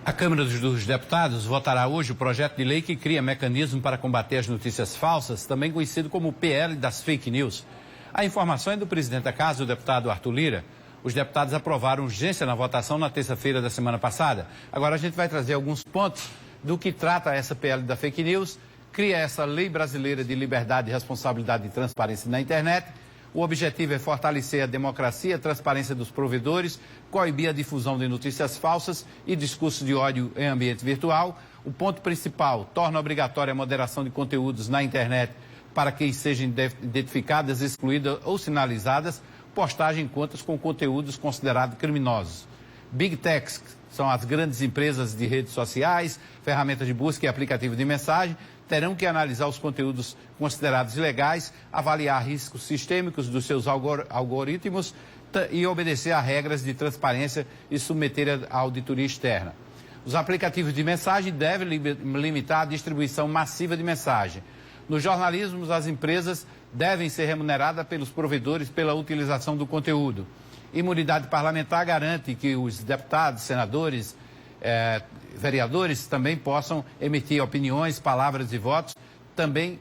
A Câmara dos Deputados votará hoje o projeto de lei que cria mecanismo para combater as notícias falsas, também conhecido como PL das fake news. A informação é do presidente da Casa, o deputado Arthur Lira. Os deputados aprovaram urgência na votação na terça-feira da semana passada. Agora a gente vai trazer alguns pontos do que trata essa PL da fake news, cria essa lei brasileira de liberdade, responsabilidade e transparência na internet. O objetivo é fortalecer a democracia, a transparência dos provedores, coibir a difusão de notícias falsas e discursos de ódio em ambiente virtual. O ponto principal torna obrigatória a moderação de conteúdos na internet para quem sejam identificadas, excluídas ou sinalizadas postagem em contas com conteúdos considerados criminosos. Big Techs são as grandes empresas de redes sociais, ferramentas de busca e aplicativos de mensagem, terão que analisar os conteúdos considerados ilegais, avaliar riscos sistêmicos dos seus algoritmos e obedecer a regras de transparência e submeter a auditoria externa. Os aplicativos de mensagem devem limitar a distribuição massiva de mensagem. No jornalismo, as empresas devem ser remuneradas pelos provedores pela utilização do conteúdo. Imunidade parlamentar garante que os deputados, senadores, vereadores também possam emitir opiniões, palavras e votos. Também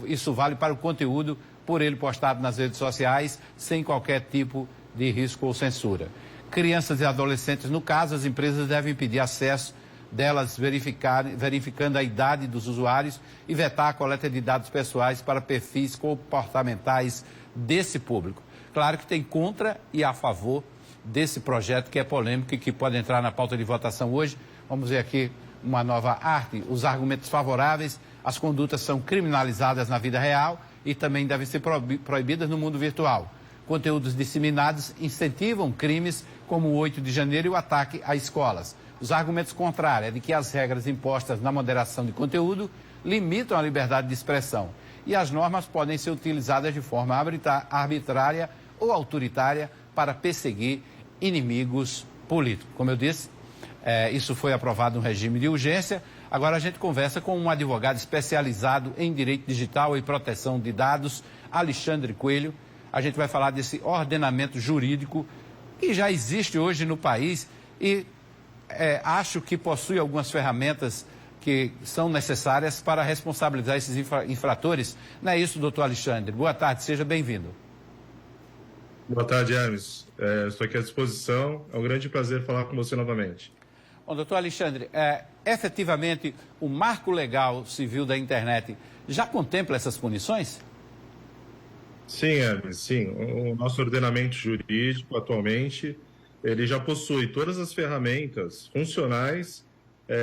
isso vale para o conteúdo por ele postado nas redes sociais, sem qualquer tipo de risco ou censura. Crianças e adolescentes, no caso, as empresas devem pedir acesso delas verificando a idade dos usuários e vetar a coleta de dados pessoais para perfis comportamentais desse público. Claro que tem contra e a favor desse projeto que é polêmico e que pode entrar na pauta de votação hoje. Vamos ver aqui uma nova arte. Os argumentos favoráveis: as condutas são criminalizadas na vida real e também devem ser proibidas no mundo virtual. Conteúdos disseminados incentivam crimes como o 8 de janeiro e o ataque a escolas. Os argumentos contrários é de que as regras impostas na moderação de conteúdo limitam a liberdade de expressão e as normas podem ser utilizadas de forma arbitrária ou autoritária para perseguir inimigos políticos. Como eu disse, isso foi aprovado no regime de urgência. Agora a gente conversa com um advogado especializado em direito digital e proteção de dados, Alexandre Coelho. A gente vai falar desse ordenamento jurídico que já existe hoje no país e acho que possui algumas ferramentas que são necessárias para responsabilizar esses infratores. Não é isso, doutor Alexandre? Boa tarde, seja bem-vindo. Boa tarde, Hermes. Estou aqui à disposição. É um grande prazer falar com você novamente. Bom, doutor Alexandre, efetivamente o marco legal civil da internet já contempla essas punições? Sim, Hermes, sim. O nosso ordenamento jurídico, atualmente, ele já possui todas as ferramentas funcionais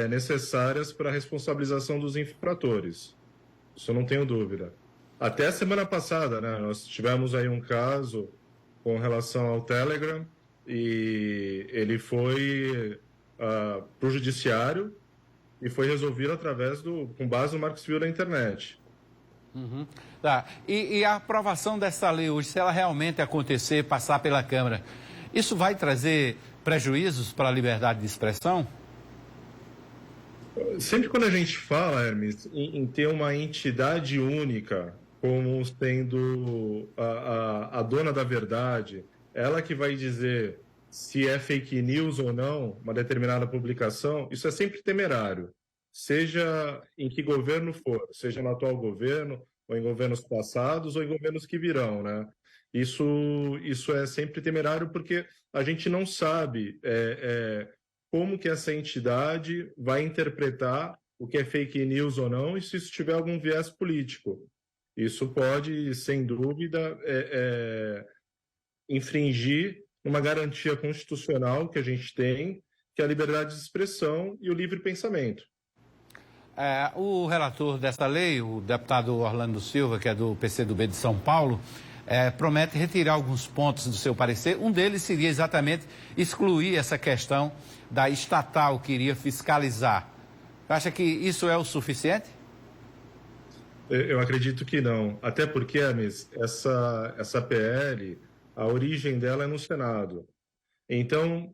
necessárias para a responsabilização dos infratores. Isso eu não tenho dúvida. Até a semana passada, né, nós tivemos aí um caso com relação ao Telegram e ele foi para o judiciário e foi resolvido com base no Marco Civil da Internet. Uhum. Tá. E a aprovação dessa lei hoje, se ela realmente acontecer, passar pela Câmara, isso vai trazer prejuízos para a liberdade de expressão? Sempre quando a gente fala, Hermes, em ter uma entidade única como sendo a dona da verdade, ela que vai dizer se é fake news ou não uma determinada publicação, isso é sempre temerário, seja em que governo for, seja no atual governo, ou em governos passados, ou em governos que virão, né? Isso é sempre temerário porque a gente não sabe como que essa entidade vai interpretar o que é fake news ou não e se isso tiver algum viés político. Isso pode, sem dúvida, infringir uma garantia constitucional que a gente tem, que é a liberdade de expressão e o livre pensamento. O relator dessa lei, o deputado Orlando Silva, que é do PCdoB de São Paulo, promete retirar alguns pontos do seu parecer. Um deles seria exatamente excluir essa questão da estatal que iria fiscalizar. Acha que isso é o suficiente? Eu acredito que não. Até porque, Hermes, essa PL, a origem dela é no Senado. Então,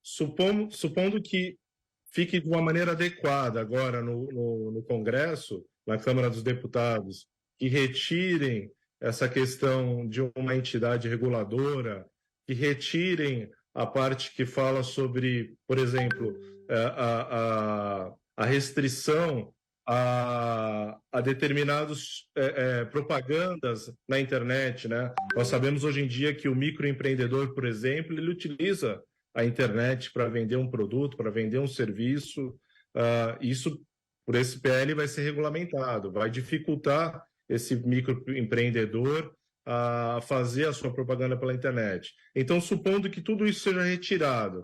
supondo que fique de uma maneira adequada agora no Congresso, na Câmara dos Deputados, que retirem essa questão de uma entidade reguladora, que retirem a parte que fala sobre, por exemplo, a restrição a determinadas propagandas na internet, né? Nós sabemos hoje em dia que o microempreendedor, por exemplo, ele utiliza a internet para vender um produto, para vender um serviço. Isso, por esse PL, vai ser regulamentado, vai dificultar esse microempreendedor a fazer a sua propaganda pela internet. Então, supondo que tudo isso seja retirado,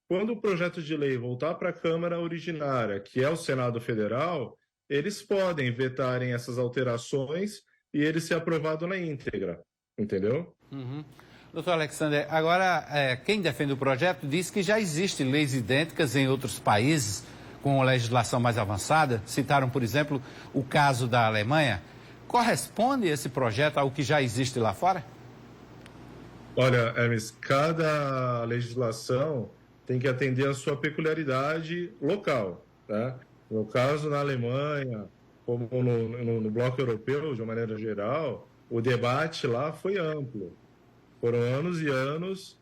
quando o projeto de lei voltar para a Câmara originária, que é o Senado Federal, eles podem vetarem essas alterações e ele ser aprovado na íntegra, entendeu? Uhum. Doutor Alexander, agora, quem defende o projeto diz que já existem leis idênticas em outros países com legislação mais avançada. Citaram, por exemplo, o caso da Alemanha. Corresponde esse projeto ao que já existe lá fora? Olha, Hermes, cada legislação tem que atender a sua peculiaridade local, tá? No caso, na Alemanha, como no bloco europeu, de uma maneira geral, o debate lá foi amplo. Foram anos e anos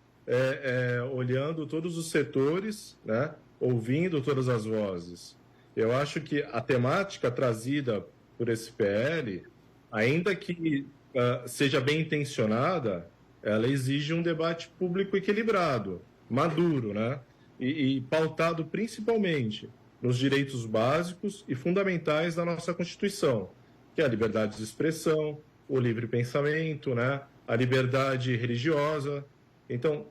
olhando todos os setores, né? Ouvindo todas as vozes. Eu acho que a temática trazida por esse PL, ainda que seja bem intencionada, ela exige um debate público equilibrado, maduro, né? E pautado principalmente nos direitos básicos e fundamentais da nossa Constituição, que é a liberdade de expressão, o livre pensamento, né? A liberdade religiosa. Então,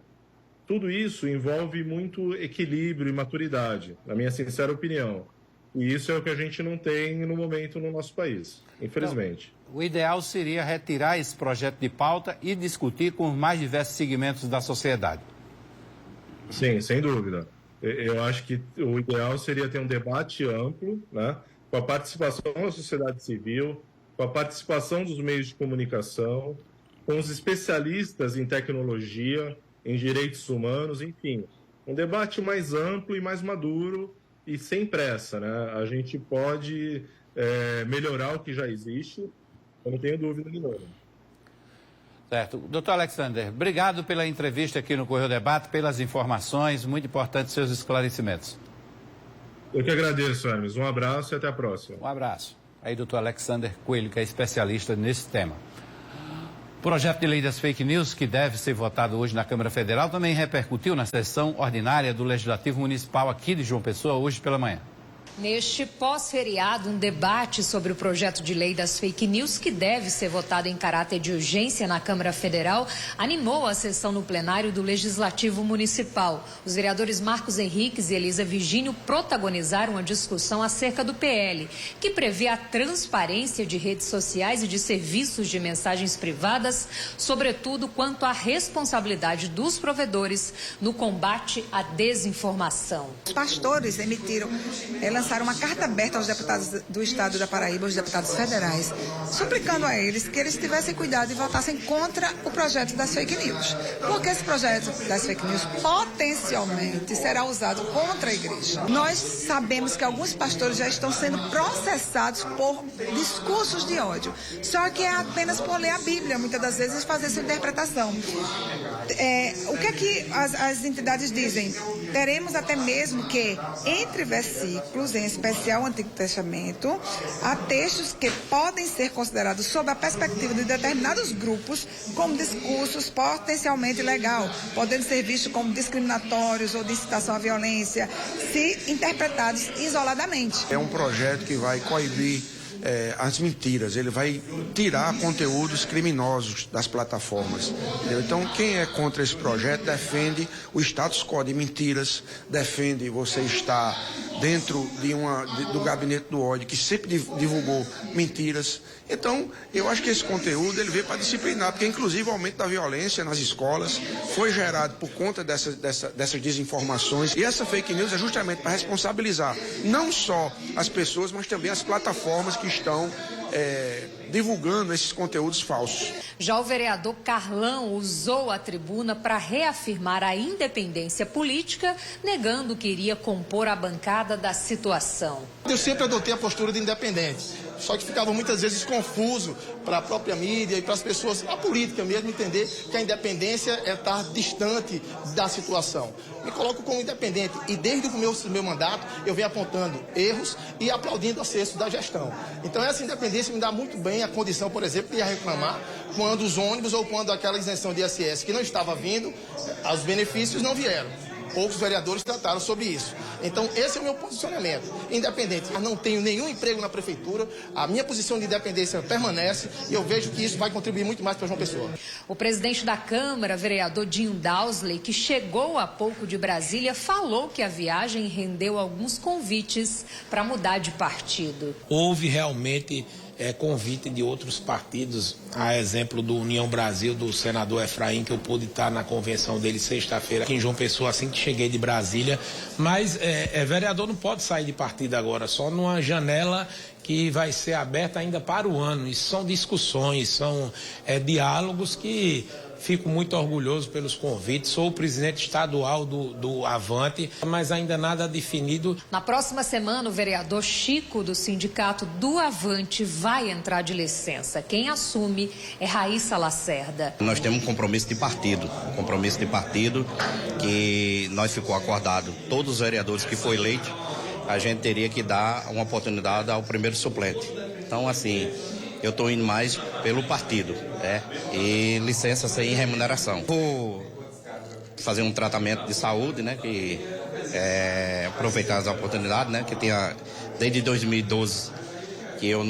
tudo isso envolve muito equilíbrio e maturidade, na minha sincera opinião. E isso é o que a gente não tem no momento no nosso país, infelizmente. Então, o ideal seria retirar esse projeto de pauta e discutir com os mais diversos segmentos da sociedade. Sim, sem dúvida. Eu acho que o ideal seria ter um debate amplo, né, com a participação da sociedade civil, com a participação dos meios de comunicação, com os especialistas em tecnologia, em direitos humanos, enfim. Um debate mais amplo e mais maduro e sem pressa, né? A gente pode melhorar o que já existe, eu não tenho dúvida nenhuma. Certo. Doutor Alexander, obrigado pela entrevista aqui no Correio Debate, pelas informações, muito importantes seus esclarecimentos. Eu que agradeço, Hermes. Um abraço e até a próxima. Um abraço. Aí, doutor Alexander Coelho, que é especialista nesse tema. O projeto de lei das fake news, que deve ser votado hoje na Câmara Federal, também repercutiu na sessão ordinária do Legislativo Municipal aqui de João Pessoa, hoje pela manhã. Neste pós-feriado, um debate sobre o projeto de lei das fake news, que deve ser votado em caráter de urgência na Câmara Federal, animou a sessão no plenário do Legislativo Municipal. Os vereadores Marcos Henriques e Elisa Virgínio protagonizaram a discussão acerca do PL, que prevê a transparência de redes sociais e de serviços de mensagens privadas, sobretudo quanto à responsabilidade dos provedores no combate à desinformação. Os pastores lançaram uma carta aberta aos deputados do Estado da Paraíba, aos deputados federais, suplicando a eles que eles tivessem cuidado e votassem contra o projeto das fake news. Porque esse projeto das fake news potencialmente será usado contra a igreja. Nós sabemos que alguns pastores já estão sendo processados por discursos de ódio. Só que é apenas por ler a Bíblia, muitas das vezes, fazer sua interpretação. O que é que as entidades dizem? Teremos até mesmo que, entre versículos, em especial o Antigo Testamento, há textos que podem ser considerados sob a perspectiva de determinados grupos como discursos potencialmente ilegais, podendo ser vistos como discriminatórios ou de incitação à violência, se interpretados isoladamente. É um projeto que vai coibir as mentiras, ele vai tirar conteúdos criminosos das plataformas. Entendeu? Então, quem é contra esse projeto defende o status quo de mentiras, defende você estar dentro do gabinete do ódio, que sempre divulgou mentiras. Então, eu acho que esse conteúdo ele veio para disciplinar, porque inclusive o aumento da violência nas escolas foi gerado por conta dessas desinformações. E essa fake news é justamente para responsabilizar não só as pessoas, mas também as plataformas que estão divulgando esses conteúdos falsos. Já o vereador Carlão usou a tribuna para reafirmar a independência política, negando que iria compor a bancada da situação. Eu sempre adotei a postura de independente, só que ficava muitas vezes confuso para a própria mídia e para as pessoas, a política mesmo, entender que a independência é estar distante da situação. Me coloco como independente e desde o meu mandato eu venho apontando erros e aplaudindo acertos da gestão. Então essa independência me dá muito bem a condição, por exemplo, de reclamar quando os ônibus ou quando aquela isenção de ISS que não estava vindo, os benefícios não vieram. Poucos vereadores trataram sobre isso. Então, esse é o meu posicionamento. Independente, eu não tenho nenhum emprego na prefeitura, a minha posição de independência permanece e eu vejo que isso vai contribuir muito mais para João Pessoa. O presidente da Câmara, vereador Dinho Dowsley, que chegou há pouco de Brasília, falou que a viagem rendeu alguns convites para mudar de partido. Houve realmente convite de outros partidos, a exemplo do União Brasil, do senador Efraim, que eu pude estar na convenção dele sexta-feira aqui em João Pessoa, assim que cheguei de Brasília. Mas vereador não pode sair de partido agora, só numa janela que vai ser aberta ainda para o ano. Isso são discussões, são diálogos que fico muito orgulhoso pelos convites. Sou o presidente estadual do Avante, mas ainda nada definido. Na próxima semana, o vereador Chico, do sindicato do Avante, vai entrar de licença. Quem assume é Raíssa Lacerda. Nós temos um compromisso de partido que nós ficou acordado. Todos os vereadores que foi eleito, a gente teria que dar uma oportunidade ao primeiro suplente. Então, assim, eu estou indo mais pelo partido, e licença sem remuneração. Vou fazer um tratamento de saúde, que aproveitar as oportunidades, que tinha desde 2012 que eu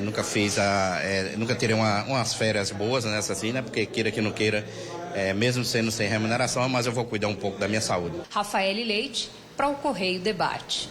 nunca fiz nunca tirei umas férias boas nessa assim, porque queira que não queira, mesmo sendo sem remuneração, mas eu vou cuidar um pouco da minha saúde. Rafael Leite, para o Correio Debate.